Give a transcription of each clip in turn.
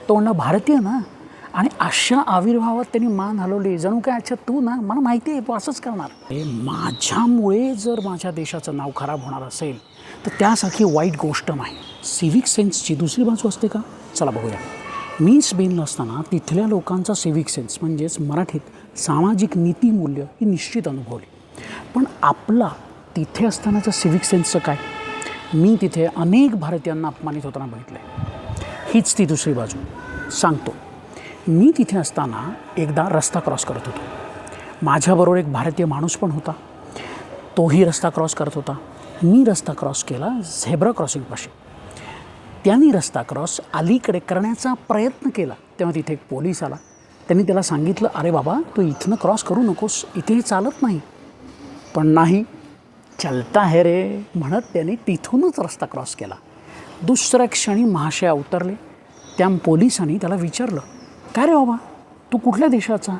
तो म्हणला भारतीय ना, आणि अशा आविर्भावात त्यांनी मान हलवली जणू काय अच्छा तू ना, मला माहिती आहे तू असंच करणार. माझ्यामुळे जर माझ्या देशाचं नाव खराब होणार असेल तर त्यासारखी वाईट गोष्ट नाही. सिव्हिक सेन्सची दुसरी बाजू असते का? चला बघूया. मी स्पेनला असताना तिथल्या लोकांचा सिव्हिक सेन्स म्हणजेच मराठीत सामाजिक नीतिमूल्य ही निश्चित अनुभवली. पण आपला तिथे असतानाचं सिव्हिक सेन्सचं काय? मी तिथे अनेक भारतीयांना अपमानित होताना बघितलं आहे. हीच ती दुसरी बाजू सांगतो. मी तिथे असताना एकदा रस्ता क्रॉस करत होतो. माझ्याबरोबर एक भारतीय माणूस पण होता. तोही रस्ता क्रॉस करत होता. मी रस्ता क्रॉस केला झेब्रा क्रॉसिंगपाशी. त्यांनी रस्ता क्रॉस अलीकडे करण्याचा प्रयत्न केला तेव्हा तिथे एक पोलीस आला. त्यांनी त्याला सांगितलं, अरे बाबा तू इथनं क्रॉस करू नकोस, इथे चालत नाही. पण नाही, चलता है रे म्हणत त्यांनी तिथूनच रस्ता क्रॉस केला. दुसऱ्या क्षणी महाशया उतरले. त्या पोलिसांनी त्याला विचारलं, काय रे बाबा तू कुठल्या देशाचा?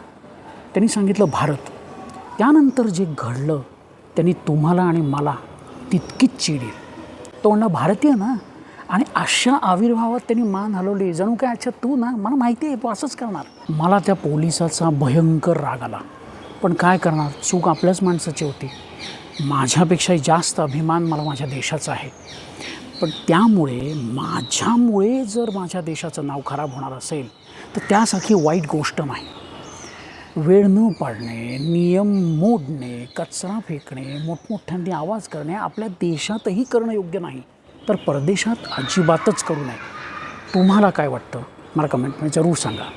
त्यांनी सांगितलं भारत. त्यानंतर जे घडलं त्यांनी तुम्हाला आणि मला तितकीच चीड येईल. तो म्हणला भारतीय ना, आणि अशा आविर्भावात त्यांनी मान हलवली जणू काय अच्छा तू ना, मला माहिती आहे तू असंच करणार. मला त्या पोलिसाचा भयंकर राग आला. पण काय करणार, चूक आपल्याच माणसाची होती. माझ्यापेक्षाही जास्त अभिमान मला माझ्या देशाचा आहे. पण त्यामुळे माझ्यामुळे जर माझ्या देशाचं नाव खराब होणार असेल तर त्यासारखी वाईट गोष्ट नाही. वेळ न पाळणे, नियम मोडणे, कचरा फेकणे, मोठमोठ्यांनी आवाज करणे आपल्या देशातही करणं योग्य नाही, तर परदेशात अजिबातच करू नये. तुम्हाला काय वाटतं मला कमेंटमध्ये जरूर सांगा.